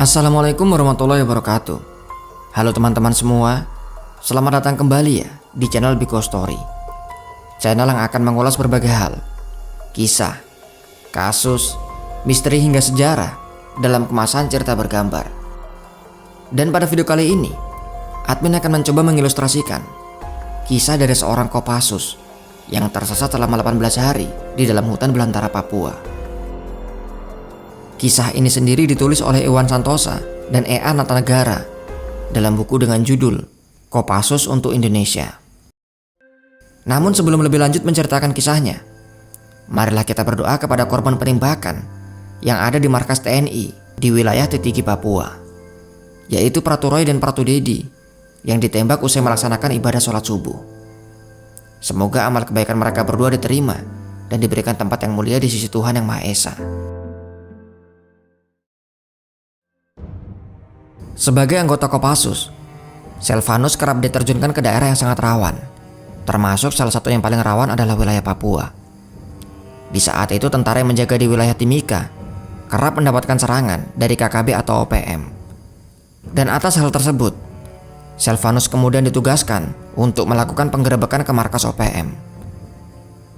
Assalamualaikum warahmatullahi wabarakatuh. Halo teman-teman semua, selamat datang kembali ya di channel Biko Story. Channel yang akan mengulas berbagai hal, kisah, kasus, misteri hingga sejarah dalam kemasan cerita bergambar. Dan pada video kali ini, admin akan mencoba mengilustrasikan kisah dari seorang Kopassus yang tersesat selama 18 hari di dalam hutan belantara Papua. Kisah ini sendiri ditulis oleh Iwan Santosa dan E.A. Natanegara dalam buku dengan judul Kopassus untuk Indonesia. Namun sebelum lebih lanjut menceritakan kisahnya, marilah kita berdoa kepada korban penembakan yang ada di markas TNI di wilayah Titigi, Papua, yaitu Pratu Roy dan Pratu Dedi yang ditembak usai melaksanakan ibadah sholat subuh. Semoga amal kebaikan mereka berdua diterima dan diberikan tempat yang mulia di sisi Tuhan Yang Maha Esa. Sebagai anggota Kopassus, Selvanus kerap diterjunkan ke daerah yang sangat rawan, termasuk salah satu yang paling rawan adalah wilayah Papua. Di saat itu tentara yang menjaga di wilayah Timika kerap mendapatkan serangan dari KKB atau OPM. Dan atas hal tersebut, Selvanus kemudian ditugaskan untuk melakukan penggerebekan ke markas OPM.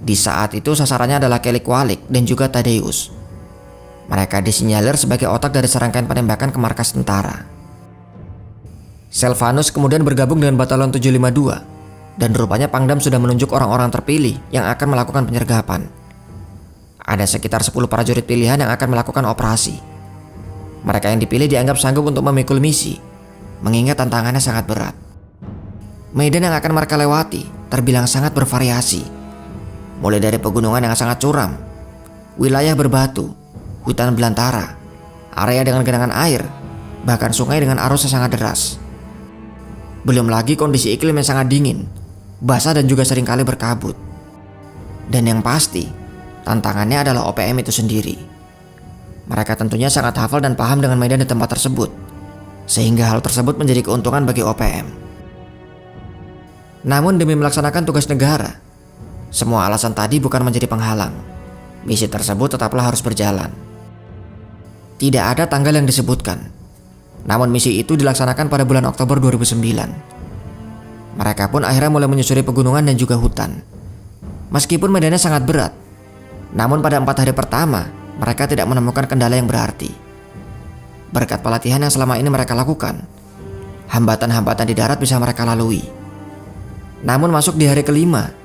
Di saat itu sasarannya adalah Kelik Walik dan juga Tadeus. Mereka disinyalir sebagai otak dari serangkaian penembakan ke markas tentara. Selvanus kemudian bergabung dengan Batalon 752 dan rupanya Pangdam sudah menunjuk orang-orang terpilih yang akan melakukan penyergapan. Ada sekitar 10 prajurit pilihan yang akan melakukan operasi. Mereka yang dipilih dianggap sanggup untuk memikul misi, mengingat tantangannya sangat berat. Medan yang akan mereka lewati terbilang sangat bervariasi, mulai dari pegunungan yang sangat curam, wilayah berbatu, hutan belantara, area dengan genangan air, bahkan sungai dengan arus yang sangat deras. Belum lagi kondisi iklim yang sangat dingin, basah dan juga seringkali berkabut. Dan yang pasti, tantangannya adalah OPM itu sendiri. Mereka tentunya sangat hafal dan paham dengan medan di tempat tersebut, sehingga hal tersebut menjadi keuntungan bagi OPM. Namun demi melaksanakan tugas negara, semua alasan tadi bukan menjadi penghalang. Misi tersebut tetaplah harus berjalan. Tidak ada tanggal yang disebutkan, namun misi itu dilaksanakan pada bulan Oktober 2009. Mereka pun akhirnya mulai menyusuri pegunungan dan juga hutan. Meskipun medannya sangat berat, namun pada 4 hari pertama mereka tidak menemukan kendala yang berarti. Berkat pelatihan yang selama ini mereka lakukan, hambatan-hambatan di darat bisa mereka lalui. Namun masuk di hari kelima,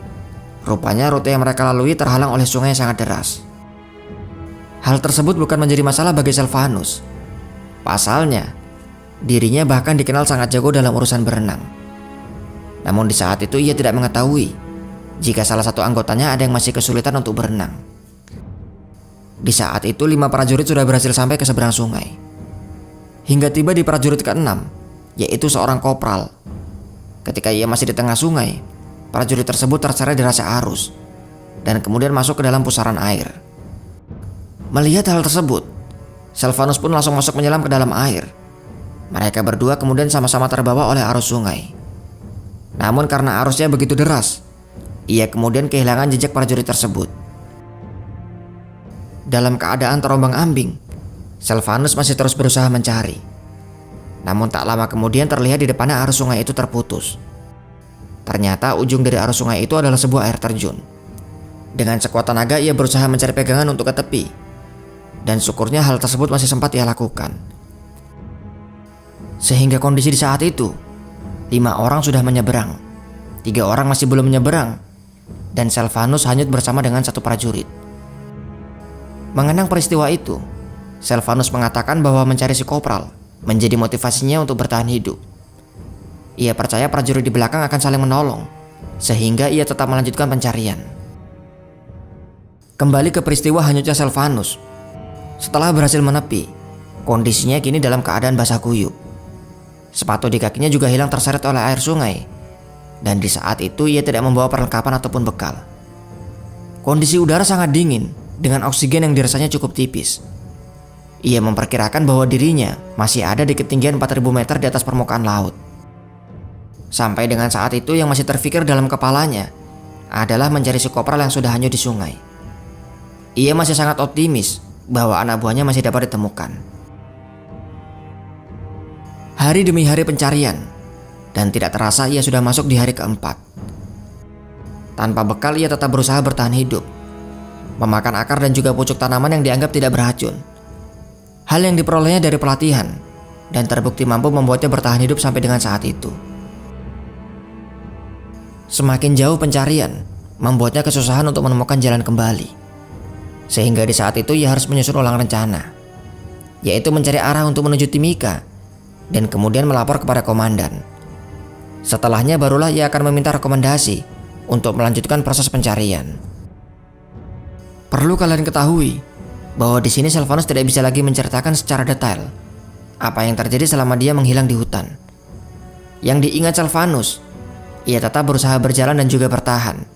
rupanya rute yang mereka lalui terhalang oleh sungai yang sangat deras. Hal tersebut bukan menjadi masalah bagi Selvanus. Pasalnya, dirinya bahkan dikenal sangat jago dalam urusan berenang. Namun di saat itu ia tidak mengetahui jika salah satu anggotanya ada yang masih kesulitan untuk berenang. Di saat itu 5 prajurit sudah berhasil sampai ke seberang sungai. Hingga tiba di prajurit ke-6, yaitu seorang kopral. Ketika ia masih di tengah sungai, prajurit tersebut terseret derasnya arus dan kemudian masuk ke dalam pusaran air. Melihat hal tersebut, Selvanus pun langsung masuk menyelam ke dalam air. Mereka berdua kemudian sama-sama terbawa oleh arus sungai. Namun karena arusnya begitu deras, ia kemudian kehilangan jejak prajurit tersebut. Dalam keadaan terombang-ambing, Selvanus masih terus berusaha mencari. Namun tak lama kemudian terlihat di depannya arus sungai itu terputus. Ternyata ujung dari arus sungai itu adalah sebuah air terjun. Dengan sekuat tenaga ia berusaha mencari pegangan untuk ke tepi. Dan syukurnya hal tersebut masih sempat ia lakukan. Sehingga kondisi di saat itu, 5 orang sudah menyeberang, 3 orang masih belum menyeberang, dan Selvanus hanyut bersama dengan 1 prajurit. Mengenang peristiwa itu, Selvanus mengatakan bahwa mencari si kopral menjadi motivasinya untuk bertahan hidup. Ia percaya prajurit di belakang akan saling menolong, sehingga ia tetap melanjutkan pencarian. Kembali ke peristiwa hanyutnya Selvanus. Setelah berhasil menepi, kondisinya kini dalam keadaan basah kuyup. Sepatu di kakinya juga hilang terseret oleh air sungai, dan di saat itu ia tidak membawa perlengkapan ataupun bekal. Kondisi udara sangat dingin dengan oksigen yang dirasanya cukup tipis. Ia memperkirakan bahwa dirinya masih ada di ketinggian 4.000 meter di atas permukaan laut. Sampai dengan saat itu yang masih terfikir dalam kepalanya adalah mencari si kopral yang sudah hanyut di sungai. Ia masih sangat optimis bahwa anak buahnya masih dapat ditemukan. Hari demi hari pencarian, dan tidak terasa ia sudah masuk di hari keempat. Tanpa bekal ia tetap berusaha bertahan hidup, memakan akar dan juga pucuk tanaman yang dianggap tidak beracun. Hal yang diperolehnya dari pelatihan dan terbukti mampu membuatnya bertahan hidup sampai dengan saat itu. Semakin jauh pencarian membuatnya kesusahan untuk menemukan jalan kembali. Sehingga di saat itu ia harus menyusun ulang rencana, yaitu mencari arah untuk menuju Timika dan kemudian melapor kepada komandan. Setelahnya barulah ia akan meminta rekomendasi untuk melanjutkan proses pencarian. Perlu kalian ketahui bahwa di sini Silvanus tidak bisa lagi menceritakan secara detail apa yang terjadi selama dia menghilang di hutan. Yang diingat Silvanus, ia tetap berusaha berjalan dan juga bertahan,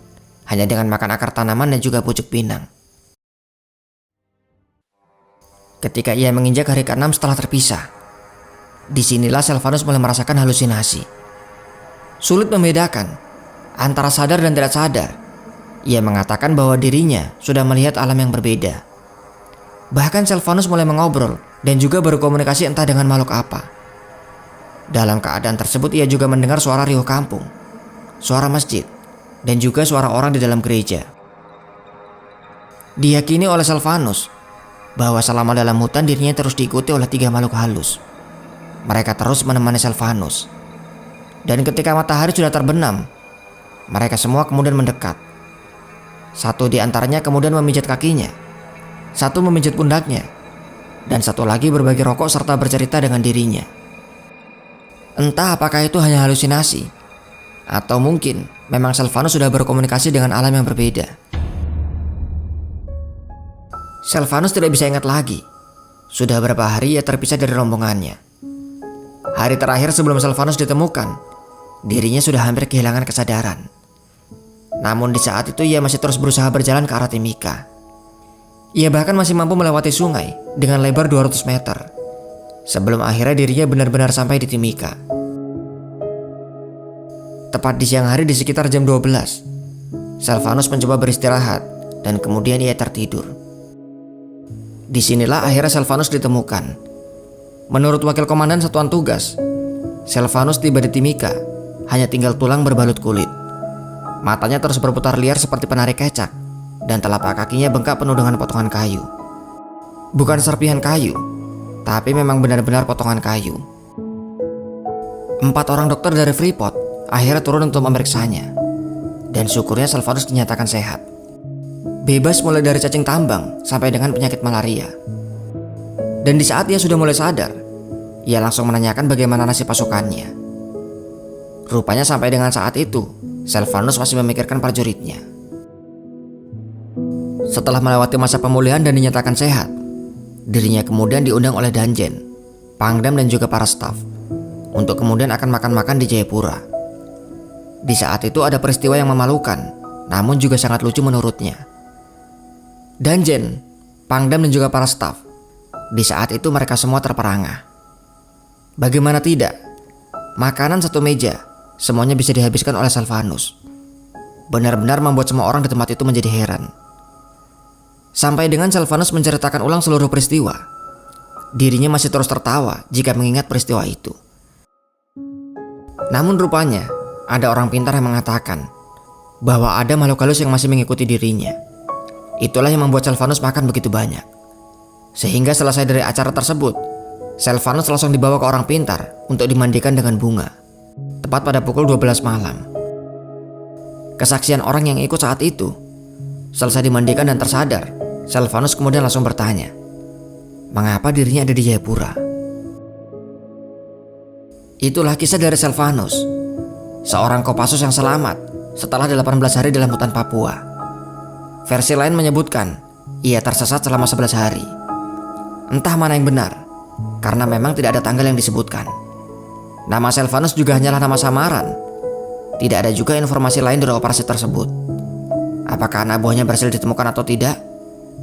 hanya dengan makan akar tanaman dan juga pucuk pinang. Ketika ia menginjak hari ke-6 setelah terpisah, disinilah Silvanus mulai merasakan halusinasi. Sulit membedakan antara sadar dan tidak sadar. Ia mengatakan bahwa dirinya sudah melihat alam yang berbeda. Bahkan Silvanus mulai mengobrol dan juga berkomunikasi entah dengan makhluk apa. Dalam keadaan tersebut ia juga mendengar suara riuh kampung, suara masjid, dan juga suara orang di dalam gereja. Diyakini oleh Silvanus bahwa selama dalam hutan dirinya terus diikuti oleh 3 makhluk halus. Mereka terus menemani Silvanus. Dan ketika matahari sudah terbenam, mereka semua kemudian mendekat. Satu di antaranya kemudian memijat kakinya, satu memijat pundaknya, dan satu lagi berbagi rokok serta bercerita dengan dirinya. Entah apakah itu hanya halusinasi, atau mungkin memang Silvanus sudah berkomunikasi dengan alam yang berbeda. Silvanus tidak bisa ingat lagi sudah berapa hari ia terpisah dari rombongannya. Hari terakhir sebelum Silvanus ditemukan, dirinya sudah hampir kehilangan kesadaran. Namun di saat itu ia masih terus berusaha berjalan ke arah Timika. Ia bahkan masih mampu melewati sungai dengan lebar 200 meter sebelum akhirnya dirinya benar-benar sampai di Timika. Tepat di siang hari di sekitar jam 12, Silvanus mencoba beristirahat dan kemudian ia tertidur. Disinilah akhirnya Silvanus ditemukan. Menurut wakil komandan satuan tugas, Silvanus tiba di Timika hanya tinggal tulang berbalut kulit. Matanya terus berputar liar seperti penarik kecak, dan telapak kakinya bengkak penuh dengan potongan kayu. Bukan serpihan kayu, tapi memang benar-benar potongan kayu. 4 orang dokter dari Freeport akhirnya turun untuk memeriksanya, dan syukurnya Silvanus dinyatakan sehat. Bebas mulai dari cacing tambang sampai dengan penyakit malaria. Dan di saat ia sudah mulai sadar, ia langsung menanyakan bagaimana nasib pasukannya. Rupanya sampai dengan saat itu, Silvanus masih memikirkan prajuritnya. Setelah melewati masa pemulihan dan dinyatakan sehat, dirinya kemudian diundang oleh Danjen, Pangdam dan juga para staf untuk kemudian akan makan-makan di Jayapura. Di saat itu ada peristiwa yang memalukan, namun juga sangat lucu menurutnya. Danjen, Pangdam dan juga para staf, di saat itu mereka semua terperangah. Bagaimana tidak, makanan satu meja semuanya bisa dihabiskan oleh Silvanus. Benar-benar membuat semua orang di tempat itu menjadi heran. Sampai dengan Silvanus menceritakan ulang seluruh peristiwa, dirinya masih terus tertawa jika mengingat peristiwa itu. Namun rupanya ada orang pintar yang mengatakan bahwa ada makhluk halus yang masih mengikuti dirinya. Itulah yang membuat Silvanus makan begitu banyak. Sehingga selesai dari acara tersebut, Silvanus langsung dibawa ke orang pintar untuk dimandikan dengan bunga. Tepat pada pukul 12 malam. Kesaksian orang yang ikut saat itu, selesai dimandikan dan tersadar, Silvanus kemudian langsung bertanya, mengapa dirinya ada di Jayapura? Itulah kisah dari Silvanus, seorang Kopassus yang selamat setelah 18 hari dalam hutan Papua. Versi lain menyebutkan ia tersesat selama 11 hari. Entah mana yang benar, karena memang tidak ada tanggal yang disebutkan. Nama Silvanus juga hanyalah nama samaran. Tidak ada juga informasi lain dari operasi tersebut. Apakah anak buahnya berhasil ditemukan atau tidak?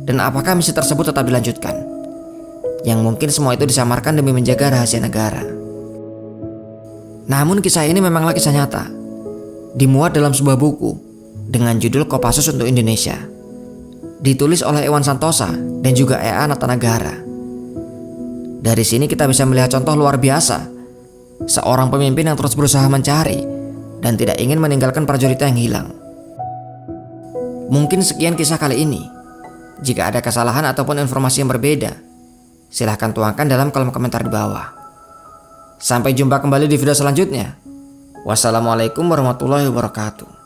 Dan apakah misi tersebut tetap dilanjutkan? Yang mungkin semua itu disamarkan demi menjaga rahasia negara. Namun kisah ini memanglah kisah nyata, dimuat dalam sebuah buku dengan judul Kopassus untuk Indonesia, ditulis oleh Iwan Santosa dan juga E.A. Natanagara. Dari sini kita bisa melihat contoh luar biasa seorang pemimpin yang terus berusaha mencari dan tidak ingin meninggalkan prajuritnya yang hilang. Mungkin sekian kisah kali ini. Jika ada kesalahan ataupun informasi yang berbeda, silahkan tuangkan dalam kolom komentar di bawah. Sampai jumpa kembali di video selanjutnya. Wassalamualaikum warahmatullahi wabarakatuh.